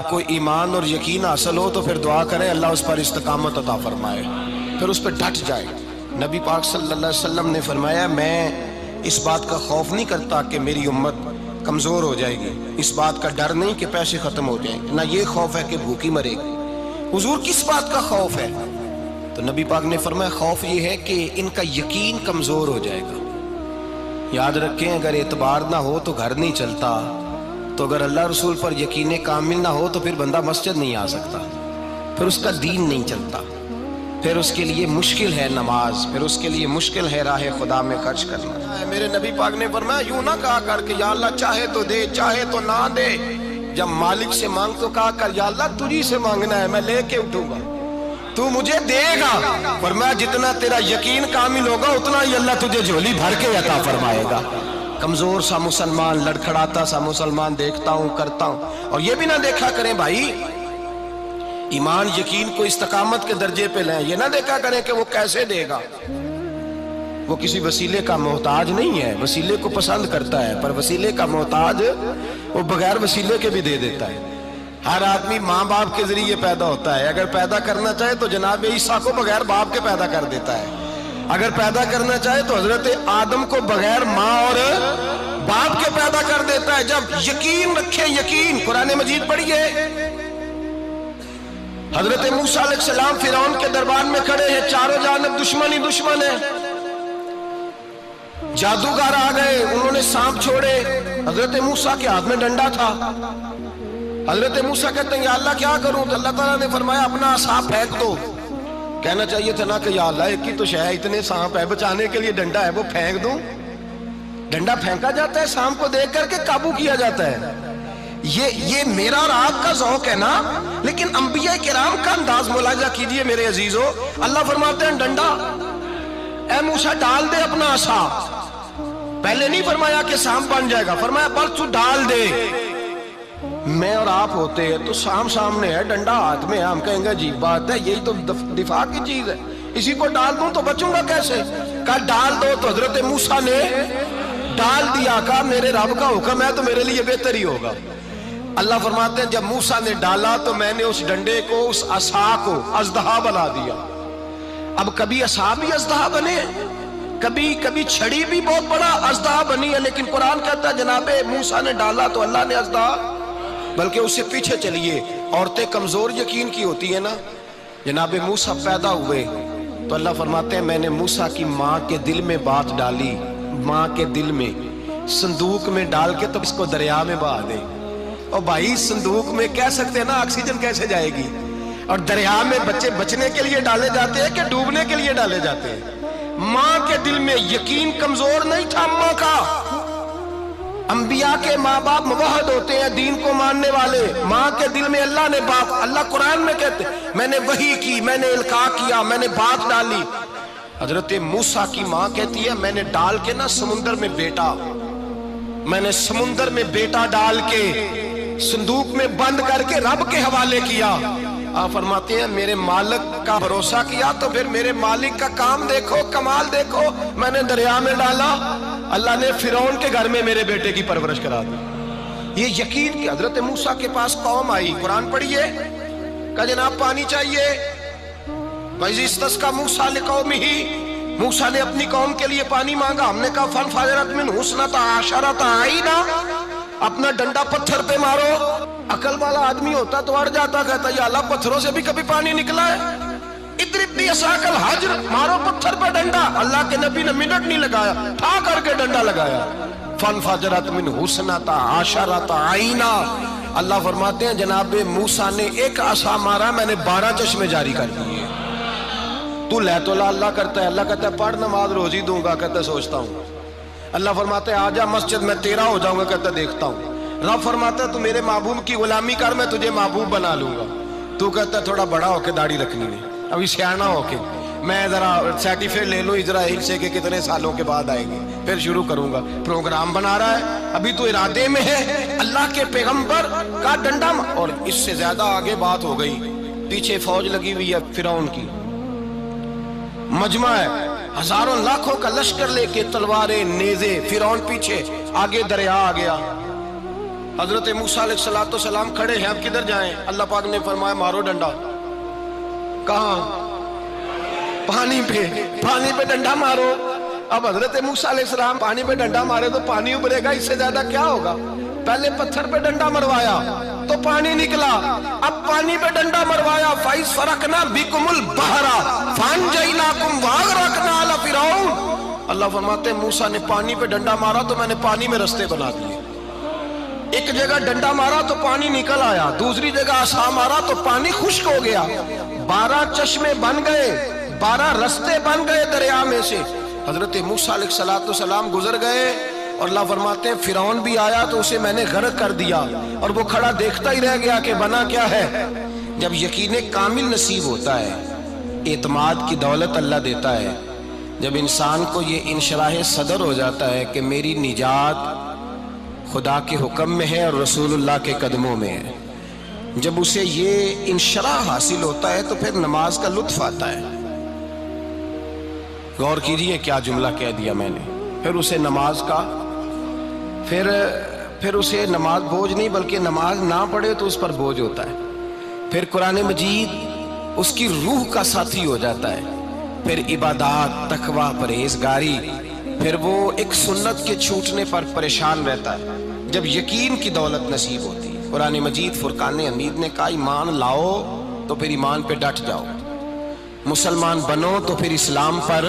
آپ کو ایمان اور یقین حاصل ہو تو پھر دعا کریں اللہ اس پر استقامت عطا فرمائے، پھر اس پہ ڈٹ جائے۔ نبی پاک صلی اللہ علیہ وسلم نے فرمایا میں اس بات کا خوف نہیں کرتا کہ میری امت کمزور ہو جائے گی، اس بات کا ڈر نہیں کہ پیسے ختم ہو جائیں گے، نہ یہ خوف ہے کہ بھوکی مرے گی۔ حضور کس بات کا خوف ہے؟ تو نبی پاک نے فرمایا خوف یہ ہے کہ ان کا یقین کمزور ہو جائے گا۔ یاد رکھیں اگر اعتبار نہ ہو تو گھر نہیں چلتا، تو اگر اللہ رسول پر یقین کامل نہ ہو تو پھر بندہ مسجد نہیں آ سکتا، پھر اس کا دین نہیں چلتا، پھر اس کے لیے مشکل ہے نماز، پھر اس کے لیے مشکل ہے راہ خدا میں خرچ کرنا۔ میرے نبی پاک نے فرمایا یوں نہ کہا کر کہ یا اللہ چاہے تو دے چاہے تو نہ دے، جب مالک سے مانگ تو کہا کر یا اللہ تجھی سے مانگنا ہے، میں لے کے اٹھوں گا، تو مجھے دے گا۔ فرمایا جتنا تیرا یقین کامل ہوگا اتنا ہی اللہ تجھے جھولی بھر کے عطا فرمائے گا۔ کمزور سا مسلمان، لڑکھڑاتا سا مسلمان دیکھتا ہوں کرتا ہوں، اور یہ بھی نہ دیکھا کریں بھائی ایمان یقین کو استقامت کے درجے پہ لیں، یہ نہ دیکھا کریں کہ وہ کیسے دے گا، وہ کسی وسیلے کا محتاج نہیں ہے، وسیلے کو پسند کرتا ہے، پر وسیلے کا محتاج وہ بغیر وسیلے کے بھی دے دیتا ہے۔ ہر آدمی ماں باپ کے ذریعے پیدا ہوتا ہے، اگر پیدا کرنا چاہے تو جناب عیسیٰ کو بغیر باپ کے پیدا کر دیتا ہے، اگر پیدا کرنا چاہے تو حضرت آدم کو بغیر ماں اور باپ کے پیدا کر دیتا ہے۔ جب یقین رکھیں، یقین قرآن مجید پڑھیے، حضرت موسیٰ علیہ السلام فرعون کے دربار میں کھڑے ہیں، چاروں جانب دشمن ہی دشمن ہے، جادوگر آ گئے، انہوں نے سانپ چھوڑے، حضرت موسیٰ کے ہاتھ میں ڈنڈا تھا، حضرت موسیٰ کہتے ہیں یا اللہ کیا کروں؟ تو اللہ تعالیٰ نے فرمایا اپنا عصا پھینک دو۔ کہنا چاہیے تھا نا کہ یا اللہ ایک ہی تو شے ہے، اتنے سانپ ہے، بچانے کے لیے ڈنڈا ہے وہ پھینک دوں؟ ڈنڈا پھینکا جاتا ہے، سانپ کو دیکھ کر کے قابو کیا جاتا ہے۔ یہ میرا اور آپ کا ذوق ہے نا، لیکن انبیاء کرام کا انداز ملاحظہ کیجئے میرے عزیزو۔ اللہ فرماتے ہیں ڈنڈا اے موسیٰ ڈال دے اپنا عصا، پہلے نہیں فرمایا کہ سانپ بن جائے گا، فرمایا بس تو ڈال دے۔ میں اور آپ ہوتے ہیں تو سانپ سامنے ہے، ڈنڈا ہاتھ میں ہے، ہم کہیں گے عجیب بات ہے، یہی تو دفاع کی چیز ہے، اسی کو ڈال دوں تو بچوں گا کیسے؟ کہا ڈال دو، تو حضرت موسیٰ نے ڈال دیا، کہا میرے رب کا حکم ہے تو میرے لیے بہتر ہی ہوگا۔ اللہ فرماتے ہیں جب موسیٰ نے ڈالا تو میں نے اس ڈنڈے کو، اس عصا کو اژدہا بنا دیا۔ اب کبھی عصا بھی اژدہا بنے، کبھی چھڑی بھی بہت بڑا اژدہا بنی ہے، لیکن قرآن کہتا ہے جناب موسیٰ نے ڈالا تو اللہ نے اژدہا، بلکہ اس سے پیچھے چلیے، عورتیں کمزور یقین کی ہوتی ہیں نا، جناب موسیٰ پیدا ہوئے تو اللہ فرماتے ہیں میں نے موسیٰ کی ماں کے دل میں بات ڈالی، ماں کے دل میں صندوق میں ڈال کے تو اس کو دریا میں بہا دے۔ اور بھائی صندوق میں کہہ سکتے ہیں نا آکسیجن کیسے جائے گی، اور دریا میں بچے بچنے کے لیے ڈالے جاتے ہیں کہ ڈوبنے کے لیے ڈالے جاتے ہیں؟ ماں کے دل میں یقین کمزور نہیں تھا ماں کا۔ انبیاء کے ماں باپ موحد ہوتے ہیں، دین کو ماننے والے، ماں کے دل میں اللہ نے باپ، اللہ قرآن میں کہتے میں نے وحی کی، میں نے القاء کیا، میں نے بات ڈالی۔ حضرت موسیٰ کی ماں کہتی ہے میں نے ڈال کے نا سمندر میں بیٹا، میں نے سمندر میں بیٹا ڈال کے صندوق میں بند کر کے رب کے حوالے کیا۔ آپ فرماتے ہیں میرے مالک کا بھروسہ کیا تو پھر میرے مالک کا کام دیکھو، کمال دیکھو، میں نے دریا میں ڈالا، اللہ نے فرعون کے گھر میں میرے بیٹے کی پرورش کرا دی۔ یہ یقین کہ حضرت موسیٰ کے پاس قوم آئی، قرآن پڑھیے، کہا جناب پانی چاہیے، وَإِذِ اسْتَسْقَىٰ مُوسَىٰ لِقَوْمِهِ، موسیٰ نے اپنی قوم کے لیے پانی مانگا، ہم نے کہا فَانْفَجَرَتْ مِنْهُ اثْنَتَا عَشَرَةَ عَيْنًا، اپنا ڈنڈا پتھر پہ مارو۔ عقل والا آدمی ہوتا تو اڑ جاتا، کہتا یا اللہ پتھروں سے بھی کبھی پانی نکلا ہے؟ اضرب بعصاک الحجر، مارو پتھر پہ ڈنڈا۔ اللہ کے نبی نے منٹ نہیں لگایا، ٹھا کر کے ڈنڈا لگایا، فَانْفَجَرَتْ مِنْهُ اثْنَتَا عَشَرَةَ عَيْنًا۔ اللہ فرماتے ہیں جناب موسیٰ نے ایک عصا مارا، میں نے 12 چشمے جاری کر دیے۔ تو لے تو اللہ کرتا ہے، اللہ کہتا ہے پڑھ نماز روزی دوں گا، کہتا ہے سوچتا ہوں۔ اللہ فرماتا ہے آجا مسجد میں تیرا ہو جاؤں گا، کہتا ہے دیکھتا ہوں۔ رب فرماتا ہے تو میرے محبوب کی غلامی کر، میں تجھے محبوب بنا لوں گا۔ تو کہتا ہے تھوڑا بڑا ہو کے داڑھی رکھنی ہے، ابھی سیانا ہو کے میں ذرا سرٹیفکیٹ لے لوں اسرائیل سے کہ کتنے سالوں کے بعد آئیں گے، پھر شروع کروں گا۔ پروگرام بنا رہا ہے، ابھی تو ارادے میں ہے۔ اللہ کے پیغمبر کا ڈنڈا، اور اس سے زیادہ آگے بات ہو گئی، پیچھے فوج لگی ہوئی ہے فرعون کی، مجمع ہے، ہزاروں لاکھوں کا لشکر لے کے، تلواریں نیزے، فرعون پیچھے، آگے دریا آ گیا۔ حضرت موسیٰ علیہ السلام کھڑے ہیں، اب کدھر جائیں؟ اللہ پاک نے فرمایا مارو ڈنڈا۔ کہاں؟ پانی پہ ڈنڈا مارو۔ اب حضرت موسیٰ علیہ السلام پانی پہ ڈنڈا مارے تو پانی ابھرے گا، اس سے زیادہ کیا ہوگا؟ پہلے پتھر پہ ڈنڈا مروایا تو پانی نکلا، اب پانی پہ ڈنڈا مروایا فَإِذْ فَرَقْنَا بِكُمُ الْبَحْرَ فَأَنْجَيْنَاكُمْ وَأَغْرَقْنَا آلَ فِرْعَوْنَ۔ اللہ فرماتے ہیں موسیٰ نے پانی پہ ڈنڈا مارا تو میں نے پانی میں رستے بنا دیے۔ ایک جگہ ڈنڈا مارا تو پانی نکل آیا، دوسری جگہ عصا مارا تو پانی خشک ہو گیا، 12 چشمے بن گئے، 12 رستے بن گئے دریا میں سے۔ حضرت موسیٰ علیہ السلام گزر گئے اور اللہ فرماتے ہیں فرعون بھی آیا تو اسے میں نے غرق کر دیا، اور وہ کھڑا دیکھتا ہی رہ گیا کہ بنا کیا ہے۔ جب یقین کامل نصیب ہوتا ہے، اعتماد کی دولت اللہ دیتا ہے، جب انسان کو یہ انشراح صدر ہو جاتا ہے کہ میری نجات خدا کے حکم میں ہے اور رسول اللہ کے قدموں میں ہے، جب اسے یہ انشراح حاصل ہوتا ہے تو پھر نماز کا لطف آتا ہے۔ غور کیجئے کیا جملہ کہہ دیا میں نے۔ پھر اسے نماز کا پھر اسے نماز بوجھ نہیں، بلکہ نماز نہ پڑھے تو اس پر بوجھ ہوتا ہے۔ پھر قرآن مجید اس کی روح کا ساتھی ہو جاتا ہے، پھر عبادات، تقوی، پرہیزگاری، پھر وہ ایک سنت کے چھوٹنے پر پریشان رہتا ہے جب یقین کی دولت نصیب ہوتی ہے۔ قرآن مجید فرقان حمید نے کہا ایمان لاؤ تو پھر ایمان پہ ڈٹ جاؤ، مسلمان بنو تو پھر اسلام پر۔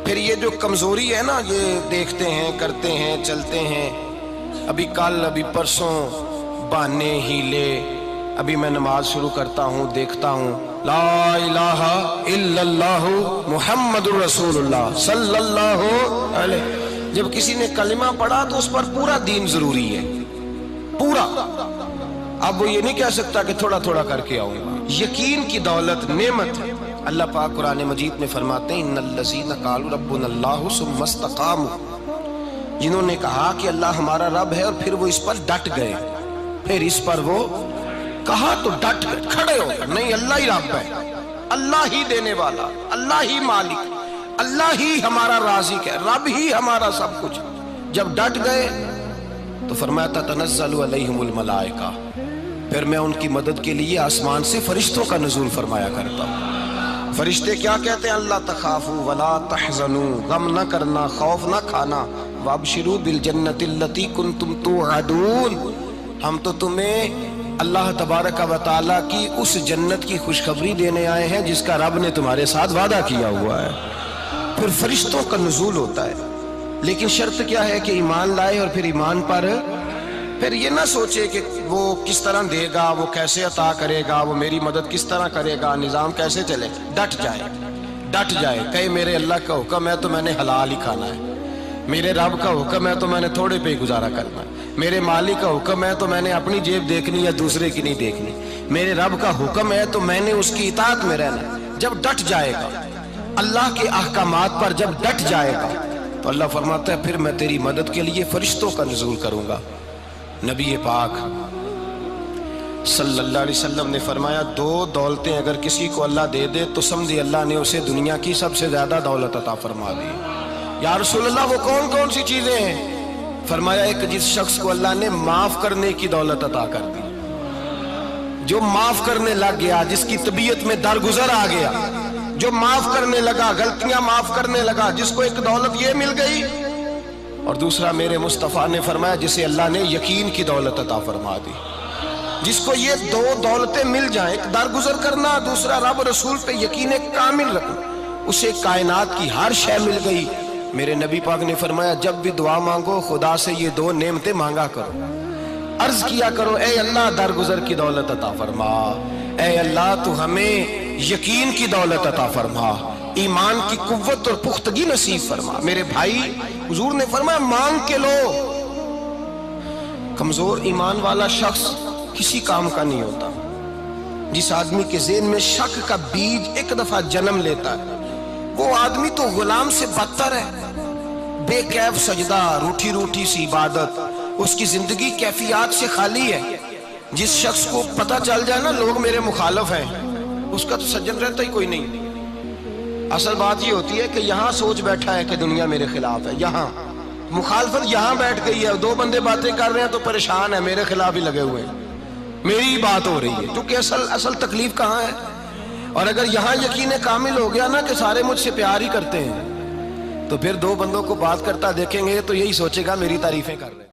پھر یہ جو کمزوری ہے نا، یہ دیکھتے ہیں، کرتے ہیں، چلتے ہیں، ابھی کل، ابھی پرسوں، بہانے، ہیلے، ابھی میں نماز شروع کرتا ہوں، دیکھتا ہوں لا الہ الا اللہ محمد الرسول اللہ صلی اللہ علیہ۔ جب کسی نے کلمہ پڑھا تو اس پر پورا دین ضروری ہے، پورا۔ اب وہ یہ نہیں کہہ سکتا کہ تھوڑا تھوڑا کر کے آؤں گا۔ یقین کی دولت نعمت ہے۔ اللہ پاک قرآن مجید میں فرماتے ہیں ان الذین قالوا ربنا اللہ ثم استقاموا، جنہوں نے کہا کہ اللہ ہمارا رب ہے اور پھر وہ اس پر ڈٹ گئے، پھر اس پر وہ کہا تو ڈٹ گئے، کھڑے ہو گئے، نہیں اللہ ہی رب ہے، اللہ ہی دینے والا، اللہ ہی مالک، اللہ ہی ہمارا رازق ہے، رب ہی ہمارا سب کچھ۔ جب ڈٹ گئے تو فرمایا تتنزل علیہم الملائکہ، پھر میں ان کی مدد کے لیے آسمان سے فرشتوں کا نزول فرمایا کرتا ہوں۔ فرشتے کیا کہتے ہیں؟ اللہ تخافوا ولا تحزنوا، غم نہ کرنا، خوف نہ کھانا، وابشروا بالجنۃ التی کنتم توعدون، ہم تو تمہیں اللہ تبارک و تعالیٰ کی اس جنت کی خوشخبری دینے آئے ہیں جس کا رب نے تمہارے ساتھ وعدہ کیا ہوا ہے۔ پھر فرشتوں کا نزول ہوتا ہے، لیکن شرط کیا ہے کہ ایمان لائے، اور پھر ایمان پر پھر یہ نہ سوچے کہ وہ کس طرح دے گا، وہ کیسے عطا کرے گا، وہ میری مدد کس طرح کرے گا، نظام کیسے چلے۔ ڈٹ جائے، کہے میرے اللہ کا حکم ہے تو میں نے حلال ہی کھانا ہے، میرے رب کا حکم ہے تو میں نے تھوڑے پہ ہی گزارا کرنا ہے، میرے مالک کا حکم ہے تو میں نے اپنی جیب دیکھنی یا دوسرے کی نہیں دیکھنی، میرے رب کا حکم ہے تو میں نے اس کی اطاعت میں رہنا۔ جب ڈٹ جائے گا اللہ کے احکامات پر، جب ڈٹ جائے گا تو اللہ فرماتا ہے پھر میں تیری مدد کے لیے فرشتوں کا نزول کروں گا۔ نبی پاک صلی اللہ علیہ وسلم نے فرمایا 2 دولتیں اگر کسی کو اللہ دے دے تو سمجھے اللہ نے اسے دنیا کی سب سے زیادہ دولت عطا فرما دی۔ یا رسول اللہ وہ کون کون سی چیزیں ہیں؟ فرمایا ایک جس شخص کو اللہ نے معاف کرنے کی دولت عطا کر دی، جو معاف کرنے لگ گیا، جس کی طبیعت میں درگزر آ گیا، جو معاف کرنے لگا، غلطیاں معاف کرنے لگا، جس کو ایک دولت یہ مل گئی۔ اور دوسرا میرے مصطفیٰ نے فرمایا جسے اللہ نے یقین کی دولت عطا فرما دی، جس کو یہ 2 دولتیں مل جائیں، ایک درگزر کرنا، دوسرا رب رسول پہ یقین کامل رکھنا، اسے کائنات کی ہر شے مل گئی۔ میرے نبی پاک نے فرمایا جب بھی دعا مانگو خدا سے یہ 2 نعمتیں مانگا کرو، عرض کیا کرو اے اللہ درگزر کی دولت عطا فرما، اے اللہ تو ہمیں یقین کی دولت عطا فرما، ایمان کی قوت اور پختگی نصیب فرما۔ میرے بھائی حضور نے فرمایا مانگ کے لو۔ کمزور ایمان والا شخص کسی کام کا نہیں ہوتا۔ جس آدمی کے ذہن میں شک کا بیج ایک دفعہ جنم لیتا ہے وہ آدمی تو غلام سے بدتر ہے۔ بے کیف سجدہ، روٹھی روٹھی سی عبادت، اس کی زندگی کیفیات سے خالی ہے۔ جس شخص کو پتہ چل جائے نا لوگ میرے مخالف ہیں، اس کا تو سجن رہتا ہی کوئی نہیں۔ اصل بات یہ ہوتی ہے کہ یہاں سوچ بیٹھا ہے کہ دنیا میرے خلاف ہے، یہاں مخالفت یہاں بیٹھ گئی ہے، دو بندے باتیں کر رہے ہیں تو پریشان ہے، میرے خلاف ہی لگے ہوئے ہیں، میری ہی بات ہو رہی ہے، کیونکہ اصل تکلیف کہاں ہے؟ اور اگر یہاں یقین کامل ہو گیا نا کہ سارے مجھ سے پیار ہی کرتے ہیں، تو پھر دو بندوں کو بات کرتا دیکھیں گے تو یہی سوچے گا میری تعریفیں کر رہے ہیں۔